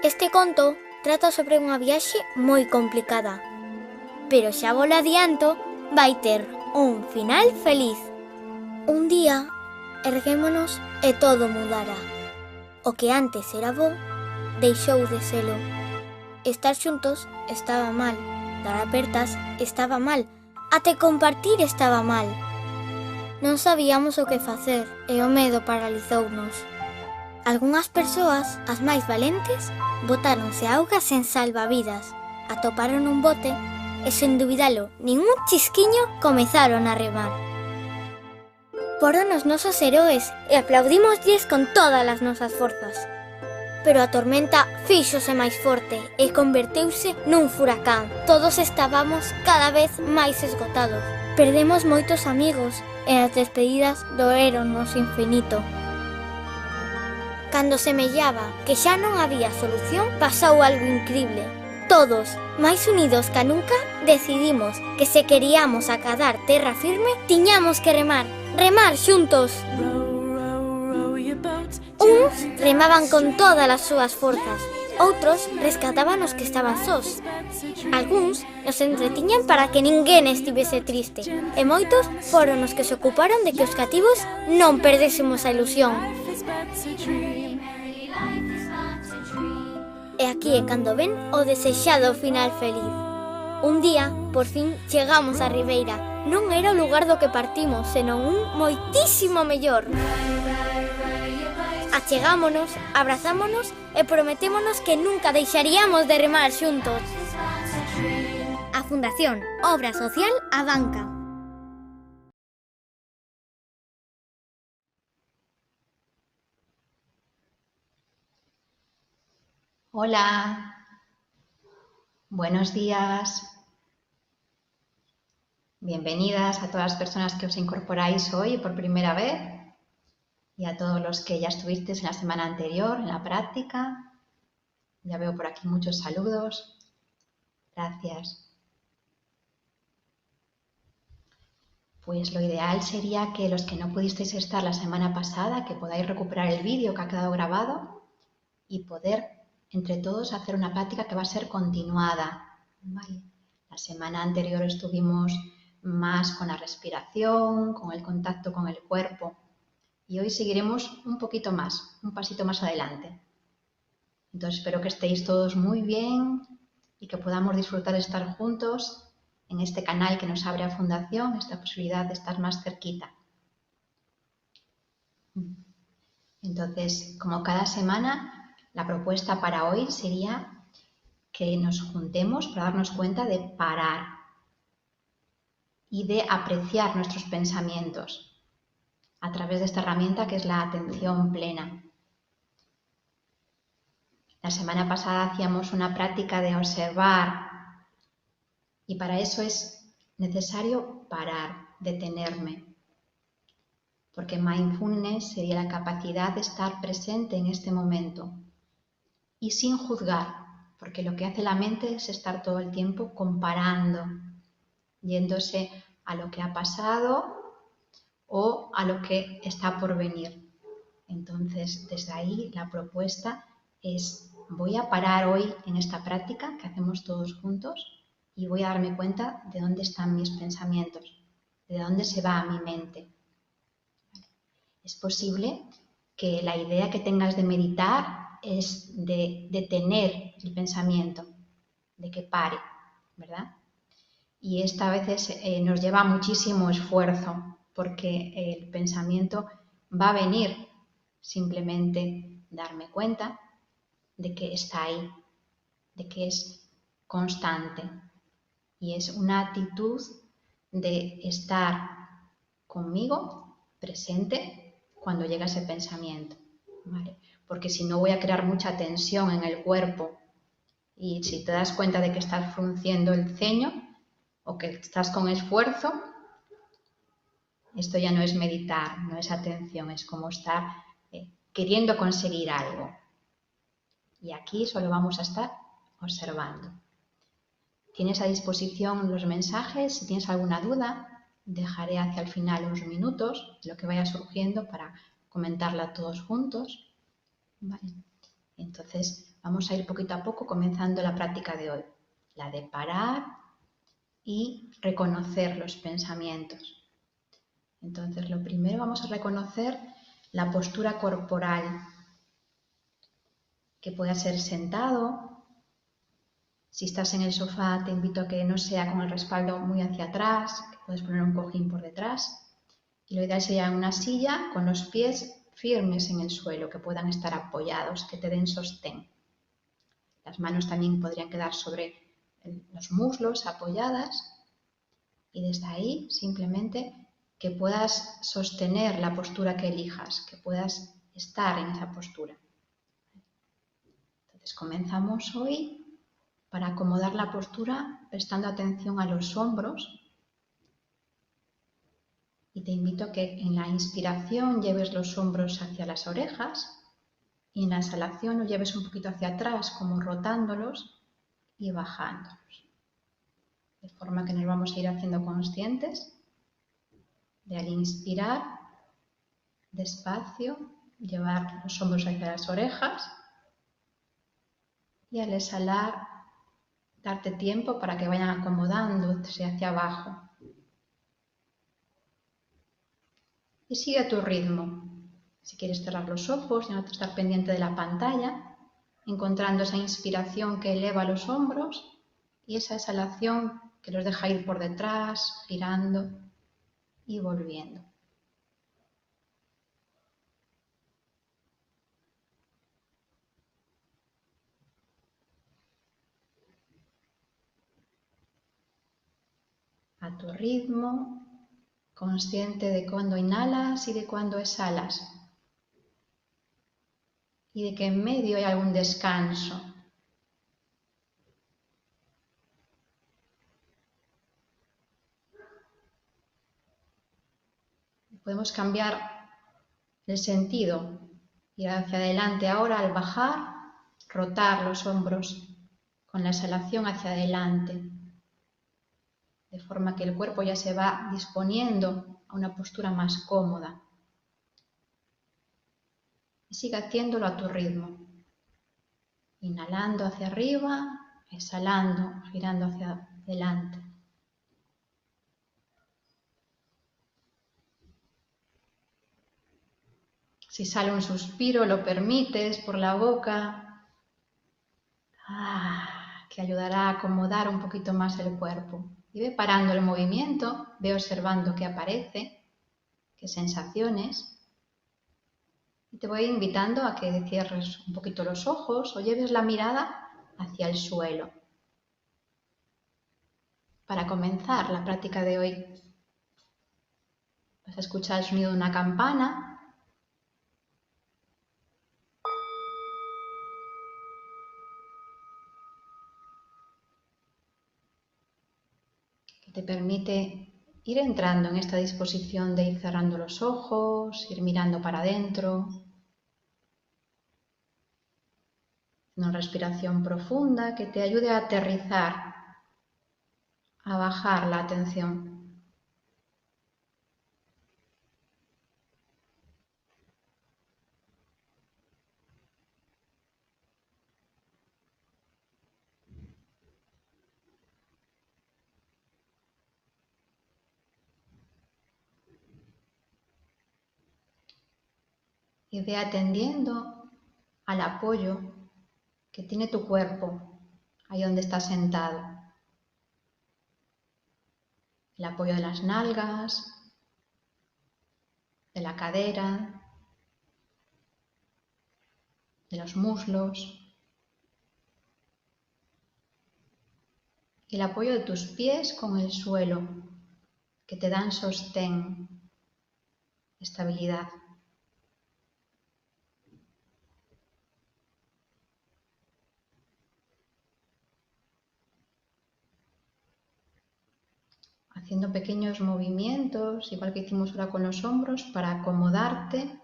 Este conto trata sobre unha viaxe moi complicada, pero xa vos lo adianto, vai ter un final feliz. Un día, erguémonos e todo mudara. O que antes era bo, deixou de selo. Estar xuntos estaba mal, dar apertas estaba mal, até compartir estaba mal. Non sabíamos o que facer e o medo paralizounos. Algunhas persoas, as máis valentes, botáronse a auga sen salvavidas, atoparon un bote e, sen dubidalo nin un chisquiño, comezaron a remar. Foron os nosos heroes e aplaudímoslles con todas as nosas forzas. Pero a tormenta fíxose máis forte e converteuse nun furacán. Todos estábamos cada vez máis esgotados. Perdemos moitos amigos e as despedidas doéronnos infinito. Cando semellaba que xa non había solución, pasou algo incrible. Todos, máis unidos ca nunca, decidimos que se queríamos acadar terra firme, tiñamos que remar xuntos. Uns remaban con todas as súas forzas, outros rescataban os que estaban sós. Algúns nos entretiñan para que ninguén estivese triste, e moitos foron os que se ocuparon de que os cativos non perdésemos a ilusión. E aquí é cando ven o desexado final feliz. Un día, por fin, chegamos á ribeira. Non era o lugar do que partimos, senón un moitísimo mellor. Achegámonos, abrazámonos e prometémonos que nunca deixaríamos de remar xuntos. A Fundación Obra Social A Banca. Hola, buenos días. Bienvenidas a todas las personas que os incorporáis hoy por primera vez y a todos los que ya estuvisteis en la semana anterior en la práctica. Ya veo por aquí muchos saludos. Gracias. Pues lo ideal sería que los que no pudisteis estar la semana pasada, que podáis recuperar el vídeo que ha quedado grabado y poder entre todos hacer una práctica que va a ser continuada. ¿Vale? La semana anterior estuvimos más con la respiración, con el contacto con el cuerpo y hoy seguiremos un poquito más, un pasito más adelante. Entonces espero que estéis todos muy bien y que podamos disfrutar de estar juntos en este canal que nos abre a Fundación, esta posibilidad de estar más cerquita. Entonces, como cada semana, la propuesta para hoy sería que nos juntemos para darnos cuenta de parar y de apreciar nuestros pensamientos a través de esta herramienta que es la atención plena. La semana pasada hacíamos una práctica de observar y para eso es necesario parar, detenerme, porque mindfulness sería la capacidad de estar presente en este momento y sin juzgar, porque lo que hace la mente es estar todo el tiempo comparando, yéndose a lo que ha pasado o a lo que está por venir. Entonces, desde ahí la propuesta es, voy a parar hoy en esta práctica que hacemos todos juntos y voy a darme cuenta de dónde están mis pensamientos, de dónde se va mi mente. Es posible que la idea que tengas de meditar es de detener el pensamiento, de que pare, ¿verdad? Y esta a veces nos lleva muchísimo esfuerzo porque el pensamiento va a venir, simplemente darme cuenta de que está ahí, de que es constante y es una actitud de estar conmigo presente cuando llega ese pensamiento, ¿vale? Porque si no voy a crear mucha tensión en el cuerpo y si te das cuenta de que estás frunciendo el ceño o que estás con esfuerzo, esto ya no es meditar, no es atención, es como estar queriendo conseguir algo. Y aquí solo vamos a estar observando. Tienes a disposición los mensajes, si tienes alguna duda, dejaré hacia el final unos minutos lo que vaya surgiendo para comentarla todos juntos. Vale. Entonces, Vamos a ir poquito a poco comenzando la práctica de hoy, la de parar y reconocer los pensamientos. Entonces, lo primero vamos a reconocer la postura corporal, que pueda ser sentado. Si estás en el sofá, te invito a que no sea con el respaldo muy hacia atrás, que puedes poner un cojín por detrás. Y lo ideal sería en una silla con los pies firmes en el suelo, que puedan estar apoyados, que te den sostén. Las manos también podrían quedar sobre los muslos apoyadas. Y desde ahí, simplemente, que puedas sostener la postura que elijas, que puedas estar en esa postura. Entonces comenzamos hoy para acomodar la postura prestando atención a los hombros. Y te invito a que en la inspiración lleves los hombros hacia las orejas y en la exhalación los lleves un poquito hacia atrás, como rotándolos y bajándolos. De forma que nos vamos a ir haciendo conscientes de al inspirar, despacio, llevar los hombros hacia las orejas y al exhalar, darte tiempo para que vayan acomodándose hacia abajo. Y sigue a tu ritmo. Si quieres cerrar los ojos y no estar pendiente de la pantalla, encontrando esa inspiración que eleva los hombros y esa exhalación que los deja ir por detrás, girando y volviendo. A tu ritmo, consciente de cuándo inhalas y de cuándo exhalas. Y de que en medio hay algún descanso. Podemos cambiar el sentido, ir hacia adelante ahora al bajar, rotar los hombros con la exhalación hacia adelante, de forma que el cuerpo ya se va disponiendo a una postura más cómoda. Y sigue haciéndolo a tu ritmo, inhalando hacia arriba, exhalando, girando hacia adelante. Si sale un suspiro, lo permites por la boca, que ayudará a acomodar un poquito más el cuerpo. Y ve parando el movimiento, ve observando qué aparece, qué sensaciones. Y te voy invitando a que cierres un poquito los ojos o lleves la mirada hacia el suelo. Para comenzar la práctica de hoy, vas a escuchar el sonido de una campana. Que te permite ir entrando en esta disposición de ir cerrando los ojos, ir mirando para adentro. Una respiración profunda que te ayude a aterrizar, a bajar la atención. Y ve atendiendo al apoyo que tiene tu cuerpo ahí donde estás sentado. El apoyo de las nalgas, de la cadera, de los muslos. Y el apoyo de tus pies con el suelo, que te dan sostén, estabilidad. Haciendo pequeños movimientos, igual que hicimos ahora con los hombros, para acomodarte,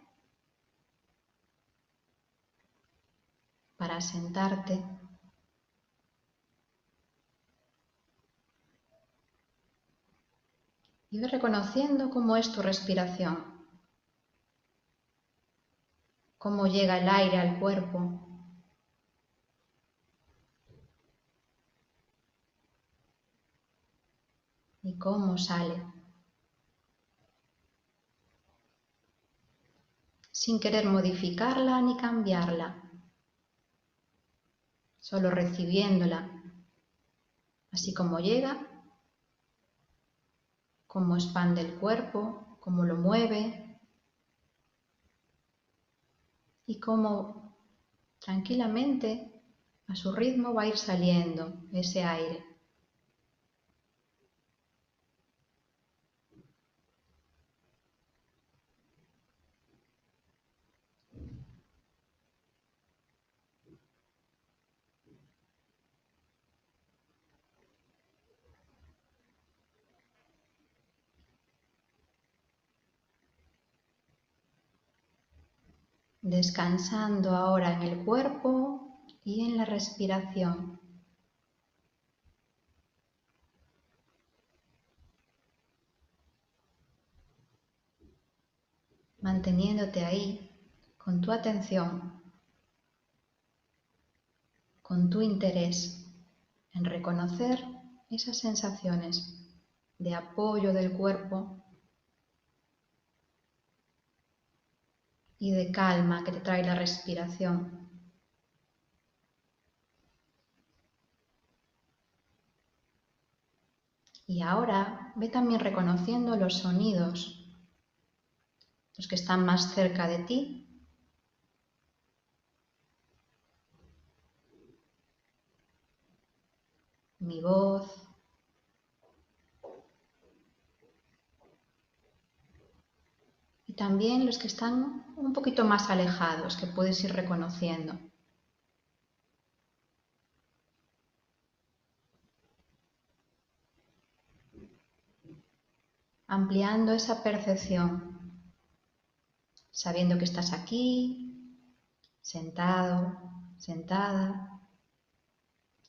para sentarte. Y ve reconociendo cómo es tu respiración, cómo llega el aire al cuerpo, y cómo sale, sin querer modificarla ni cambiarla, solo recibiéndola, así como llega, cómo expande el cuerpo, cómo lo mueve y cómo tranquilamente a su ritmo va a ir saliendo ese aire. Descansando ahora en el cuerpo y en la respiración. Manteniéndote ahí con tu atención, con tu interés en reconocer esas sensaciones de apoyo del cuerpo y de calma que te trae la respiración. Y ahora ve también reconociendo los sonidos, los que están más cerca de ti, mi voz, y también los que están un poquito más alejados, que puedes ir reconociendo. Ampliando esa percepción, sabiendo que estás aquí, sentado, sentada,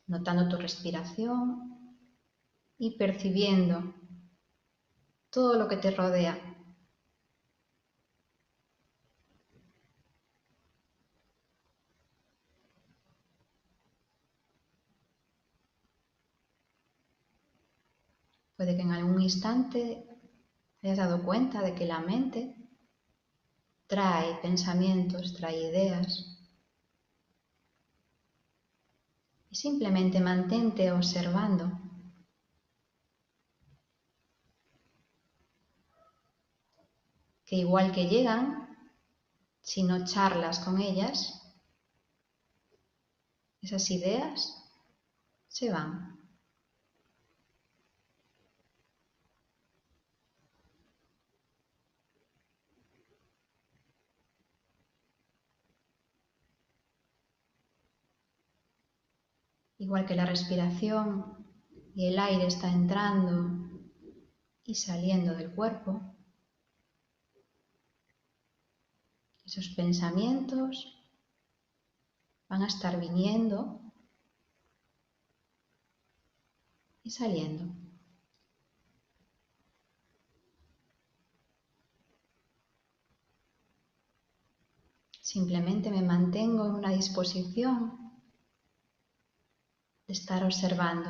notando tu respiración y percibiendo todo lo que te rodea. Puede que en algún instante te hayas dado cuenta de que la mente trae pensamientos, trae ideas. Y simplemente mantente observando. Que igual que llegan, si no charlas con ellas, esas ideas se van. Igual que la respiración y el aire está entrando y saliendo del cuerpo, esos pensamientos van a estar viniendo y saliendo. Simplemente me mantengo en una disposición de estar observando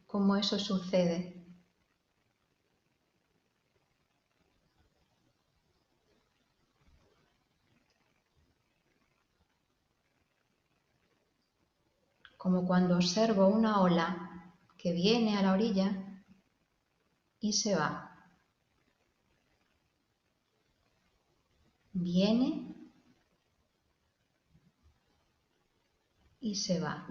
cómo eso sucede. Como cuando observo una ola que viene a la orilla y se va. Viene y se va.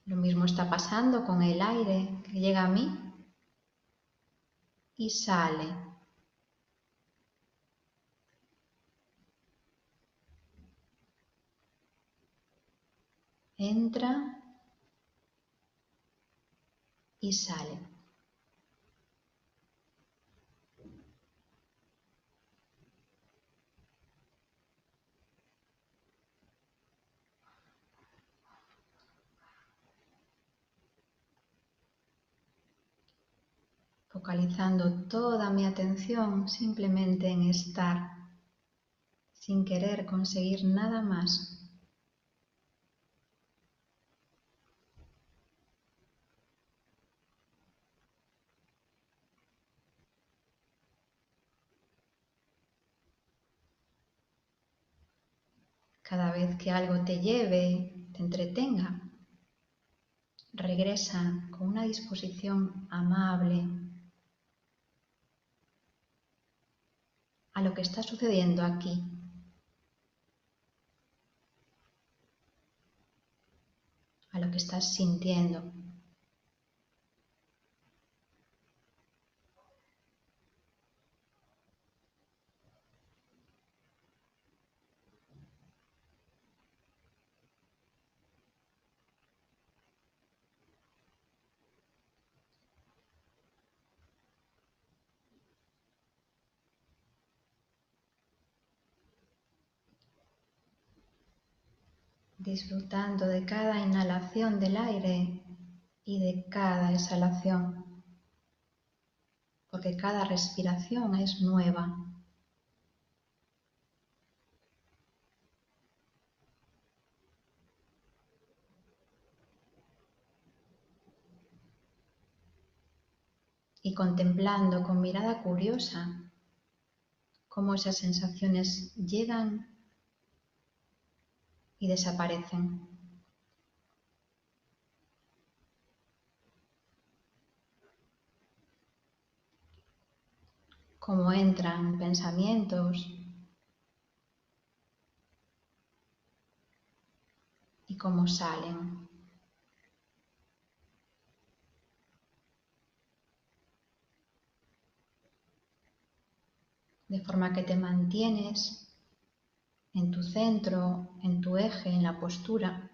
Lo mismo está pasando con el aire que llega a mí y sale. Entra y sale. Focalizando toda mi atención simplemente en estar, sin querer conseguir nada más. Cada vez que algo te lleve, te entretenga, regresa con una disposición amable a lo que está sucediendo aquí. A lo que estás sintiendo. Disfrutando de cada inhalación del aire y de cada exhalación, porque cada respiración es nueva. Y contemplando con mirada curiosa cómo esas sensaciones llegan y desaparecen. Cómo entran pensamientos y cómo salen. De forma que te mantienes en tu centro, en tu eje, en la postura.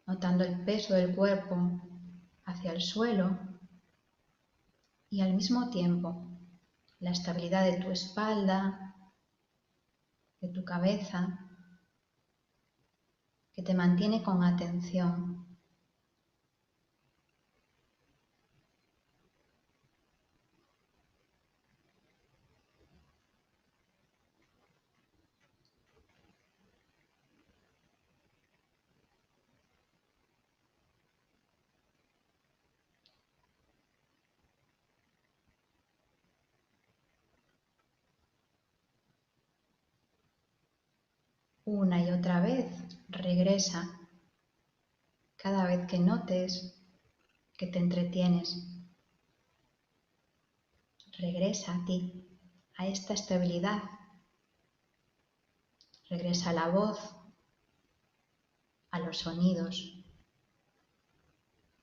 Notando el peso del cuerpo hacia el suelo y al mismo tiempo la estabilidad de tu espalda, de tu cabeza, que te mantiene con atención. Una y otra vez regresa cada vez que notes que te entretienes. Regresa a ti, a esta estabilidad. Regresa a la voz, a los sonidos,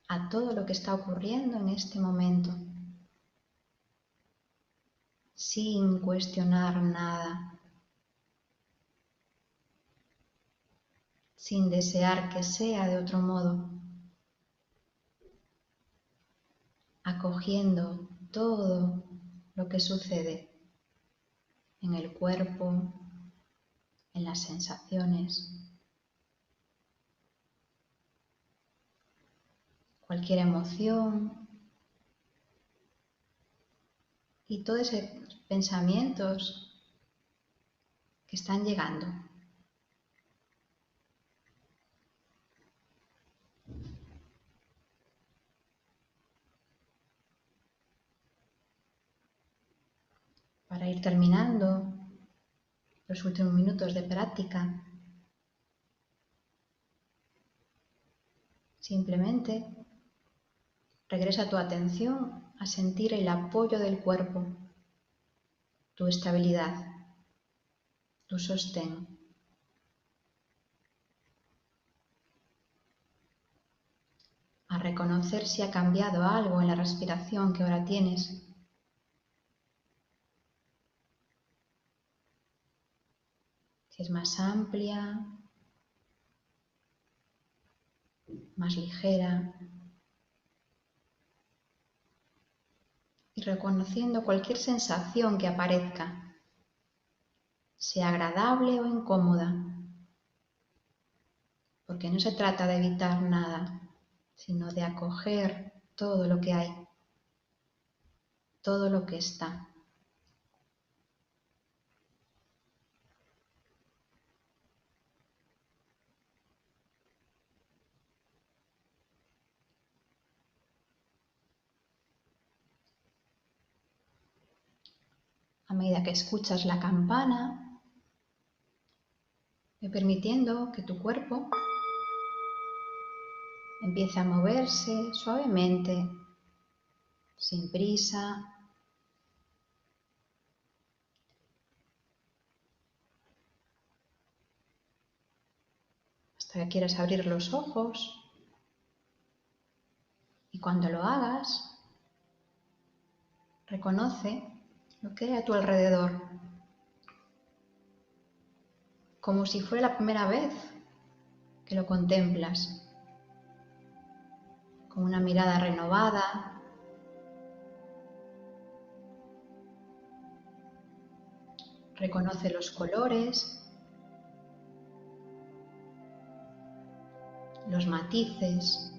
a todo lo que está ocurriendo en este momento, sin cuestionar nada, sin desear que sea de otro modo, acogiendo todo lo que sucede en el cuerpo, en las sensaciones, cualquier emoción y todos esos pensamientos que están llegando. Para ir terminando los últimos minutos de práctica, simplemente regresa tu atención a sentir el apoyo del cuerpo, tu estabilidad, tu sostén. A reconocer si ha cambiado algo en la respiración que ahora tienes. Si es más amplia, más ligera. Y reconociendo cualquier sensación que aparezca, sea agradable o incómoda, porque no se trata de evitar nada, sino de acoger todo lo que hay, todo lo que está. a medida que escuchas la campana, ve permitiendo que tu cuerpo empiece a moverse suavemente, sin prisa. Hasta que quieras abrir los ojos. Y cuando lo hagas, reconoce lo que hay a tu alrededor, como si fuera la primera vez que lo contemplas, con una mirada renovada. Reconoce los colores, los matices,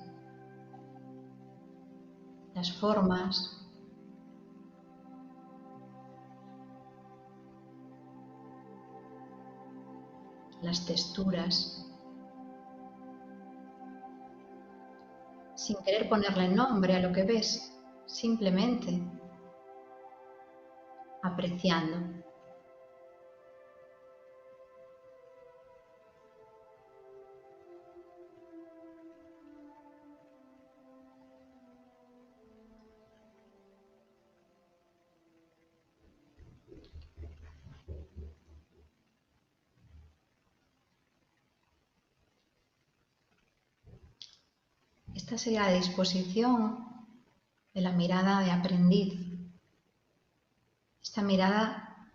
las formas. Las texturas, sin querer ponerle nombre a lo que ves, simplemente apreciando. Esta sería la disposición de la mirada de aprendiz. Esta mirada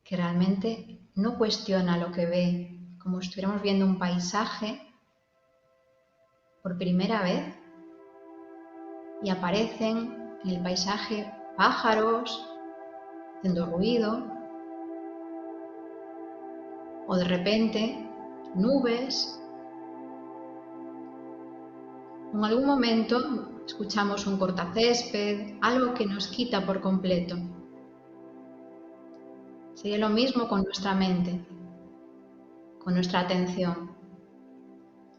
que realmente no cuestiona lo que ve, como si estuviéramos viendo un paisaje por primera vez y aparecen en el paisaje pájaros haciendo ruido o de repente nubes. En algún momento escuchamos un cortacésped, algo que nos quita por completo. Sería lo mismo con nuestra mente, con nuestra atención.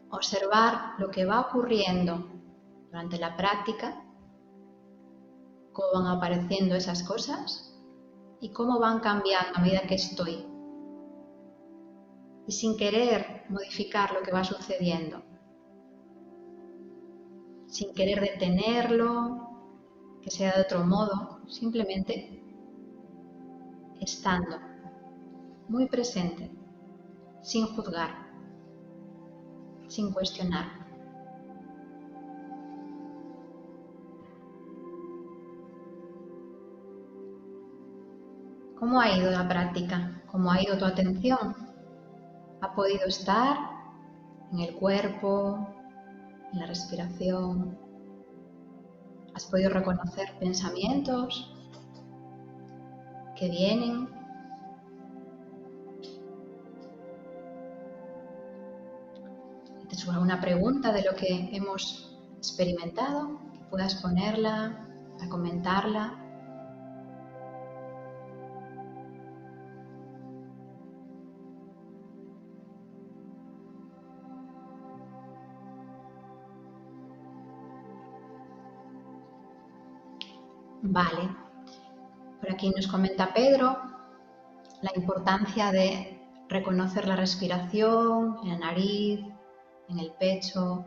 Observar lo que va ocurriendo durante la práctica, cómo van apareciendo esas cosas y cómo van cambiando a medida que estoy. Y sin querer modificar lo que va sucediendo. Sin querer detenerlo, que sea de otro modo, simplemente estando muy presente, sin juzgar, sin cuestionar. ¿Cómo ha ido la práctica? ¿Cómo ha ido tu atención? ¿Ha podido estar en el cuerpo, en la respiración? ¿Has podido reconocer pensamientos que vienen? ¿Te surge alguna pregunta de lo que hemos experimentado? Que puedas ponerla, a comentarla. Vale, por aquí nos comenta Pedro la importancia de reconocer la respiración en la nariz, en el pecho,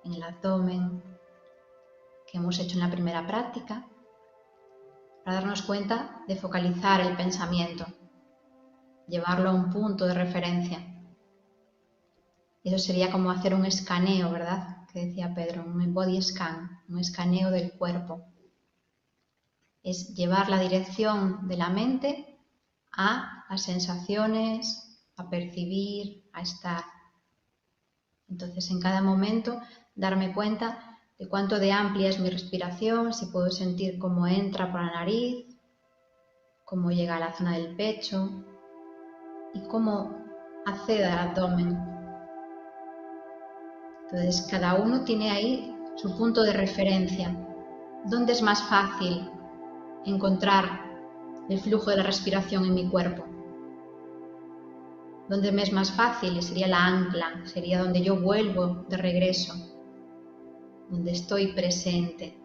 en el abdomen, que hemos hecho en la primera práctica, para darnos cuenta de focalizar el pensamiento, llevarlo a un punto de referencia. Y eso sería como hacer un escaneo, ¿verdad? Que decía Pedro, un body scan, un escaneo del cuerpo. Es llevar la dirección de la mente a las sensaciones, a percibir, a estar. Entonces, en cada momento, darme cuenta de cuánto de amplia es mi respiración, si puedo sentir cómo entra por la nariz, cómo llega a la zona del pecho y cómo accede al abdomen. Entonces, cada uno tiene ahí su punto de referencia. ¿Dónde es más fácil encontrar el flujo de la respiración en mi cuerpo? Donde me es más fácil sería la ancla, sería donde yo vuelvo de regreso, donde estoy presente.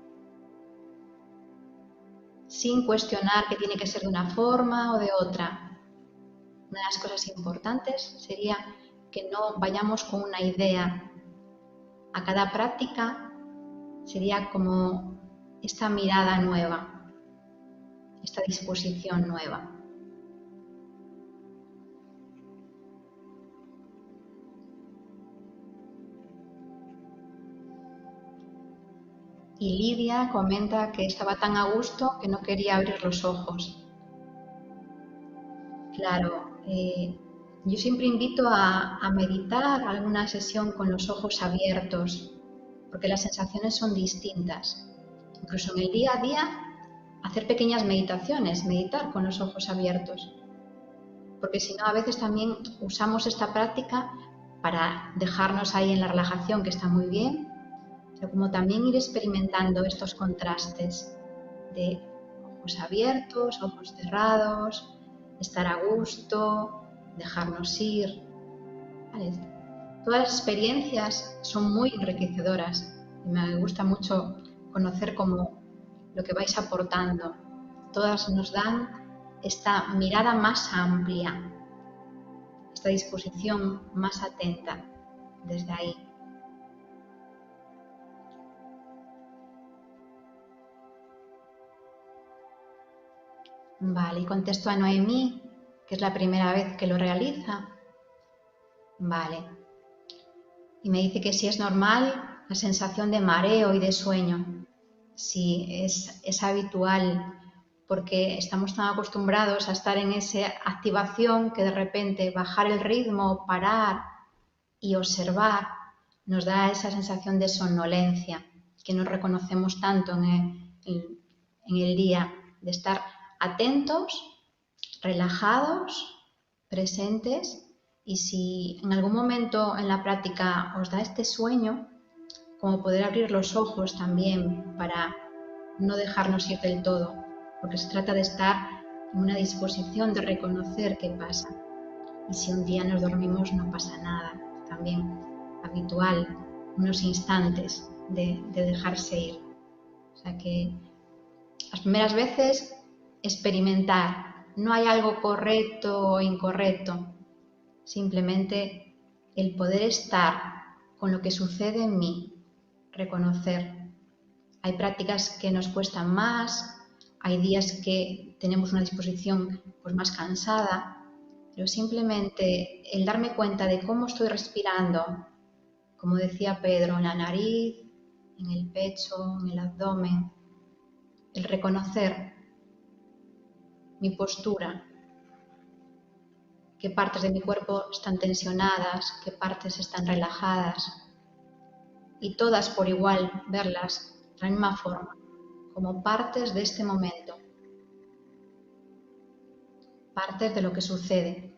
sin cuestionar que tiene que ser de una forma o de otra. Una de las cosas importantes sería que no vayamos con una idea. A cada práctica sería como esta mirada nueva, esta disposición nueva. Y Lidia comenta que estaba tan a gusto que no quería abrir los ojos. Claro, yo siempre invito a meditar alguna sesión con los ojos abiertos, porque las sensaciones son distintas. Incluso en el día a día, hacer pequeñas meditaciones, meditar con los ojos abiertos. Porque si no, a veces también usamos esta práctica para dejarnos ahí en la relajación, que está muy bien, pero como también ir experimentando estos contrastes de ojos abiertos, ojos cerrados, estar a gusto, dejarnos ir. ¿Vale? Todas las experiencias son muy enriquecedoras y me gusta mucho conocer cómo lo que vais aportando. Todas nos dan esta mirada más amplia, esta disposición más atenta desde ahí. Vale, y contesto a Noemí, que es la primera vez que lo realiza. Vale. Y me dice que si es normal la sensación de mareo y de sueño. Sí, es habitual, porque estamos tan acostumbrados a estar en esa activación que de repente bajar el ritmo, parar y observar nos da esa sensación de somnolencia que nos reconocemos tanto en el día, de estar atentos, relajados, presentes, y si en algún momento en la práctica os da este sueño, como poder abrir los ojos también para no dejarnos ir del todo, porque se trata de estar en una disposición de reconocer qué pasa. Y si un día nos dormimos no pasa nada, también habitual, unos instantes de dejarse ir. O sea que las primeras veces experimentar, no hay algo correcto o incorrecto, simplemente el poder estar con lo que sucede en mí, reconocer. Hay prácticas que nos cuestan más, hay días que tenemos una disposición pues más cansada, pero simplemente el darme cuenta de cómo estoy respirando, como decía Pedro, en la nariz, en el pecho, en el abdomen, el reconocer mi postura, qué partes de mi cuerpo están tensionadas, qué partes están relajadas, y todas por igual verlas de la misma forma, como partes de este momento, partes de lo que sucede.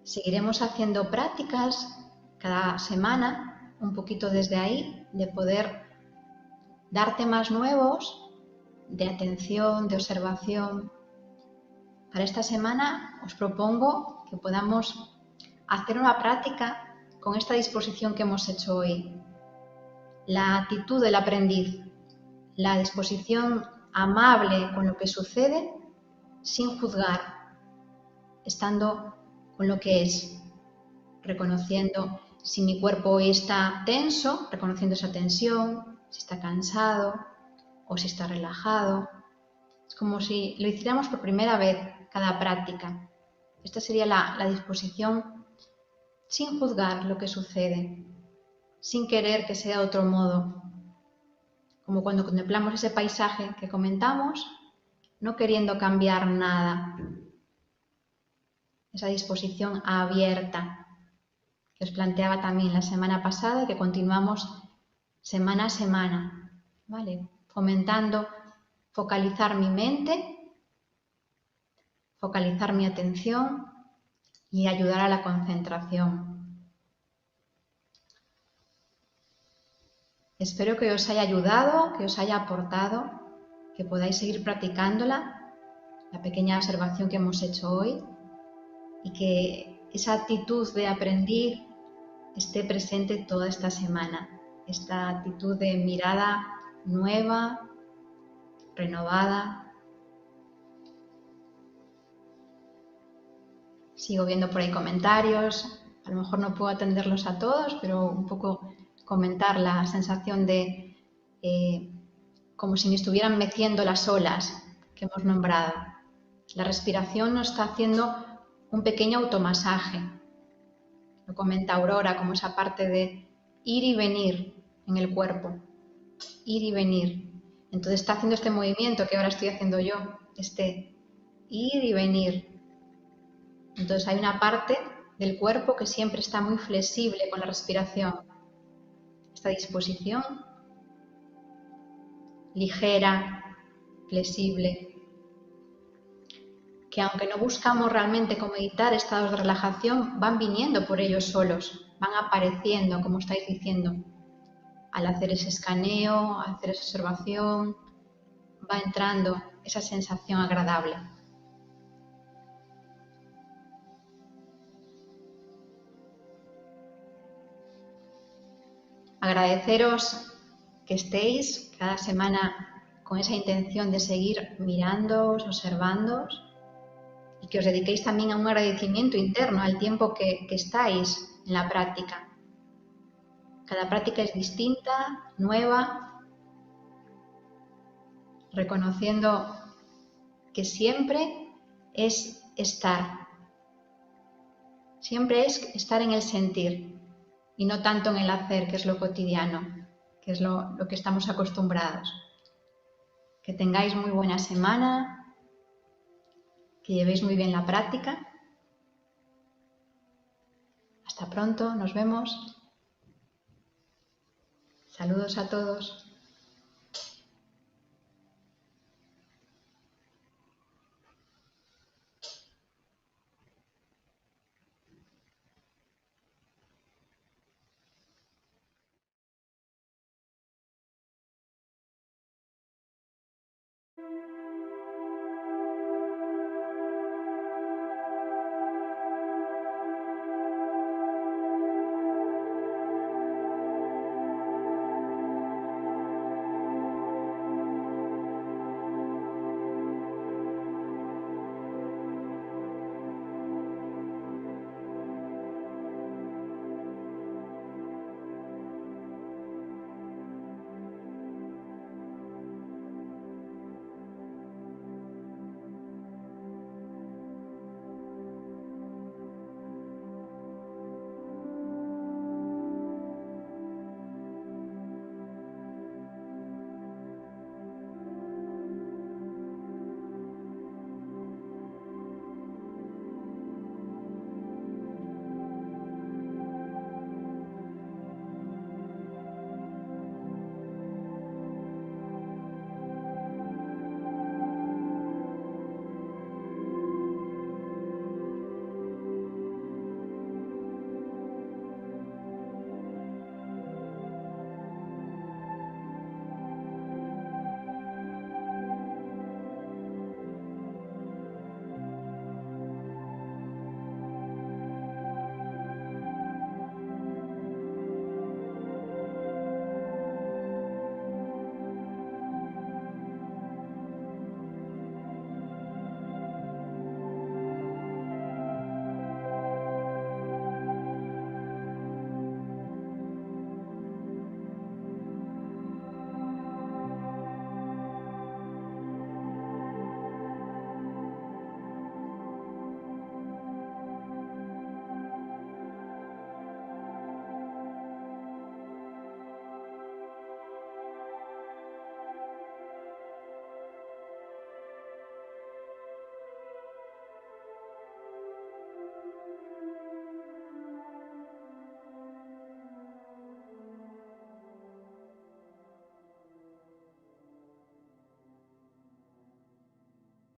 Seguiremos haciendo prácticas cada semana, un poquito desde ahí, de poder dar temas nuevos, de atención, de observación. Para esta semana os propongo que podamos hacer una práctica con esta disposición que hemos hecho hoy. La actitud del aprendiz, la disposición amable con lo que sucede, sin juzgar, estando con lo que es, reconociendo si mi cuerpo hoy está tenso, reconociendo esa tensión, si está cansado o si está relajado. Es como si lo hiciéramos por primera vez cada práctica. Esta sería la disposición sin juzgar lo que sucede, sin querer que sea de otro modo. Como cuando contemplamos ese paisaje que comentamos, no queriendo cambiar nada. Esa disposición abierta que os planteaba también la semana pasada y que continuamos semana a semana, ¿vale? Fomentando focalizar mi mente, focalizar mi atención y ayudar a la concentración. Espero que os haya ayudado, que os haya aportado, que podáis seguir practicándola, la pequeña observación que hemos hecho hoy, y que esa actitud de aprendiz esté presente toda esta semana. Esta actitud de mirada nueva, renovada. Sigo viendo por ahí comentarios. A lo mejor no puedo atenderlos a todos, pero un poco comentar la sensación de como si me estuvieran meciendo las olas que hemos nombrado. La respiración nos está haciendo un pequeño automasaje. Lo comenta Aurora como esa parte de ir y venir en el cuerpo. Ir y venir. Entonces está haciendo este movimiento que ahora estoy haciendo yo, este ir y venir. Entonces hay una parte del cuerpo que siempre está muy flexible con la respiración. Esta disposición ligera, flexible, que aunque no buscamos realmente con meditar estados de relajación, van viniendo por ellos solos, van apareciendo, como estáis diciendo. Al hacer ese escaneo, al hacer esa observación, va entrando esa sensación agradable. Agradeceros que estéis cada semana con esa intención de seguir mirándoos, observándoos, y que os dediquéis también a un agradecimiento interno al tiempo que estáis en la práctica. Cada práctica es distinta, nueva, reconociendo que siempre es estar. Siempre es estar en el sentir y no tanto en el hacer, que es lo cotidiano, que es lo que estamos acostumbrados. Que tengáis muy buena semana, que llevéis muy bien la práctica. Hasta pronto, nos vemos. Saludos a todos.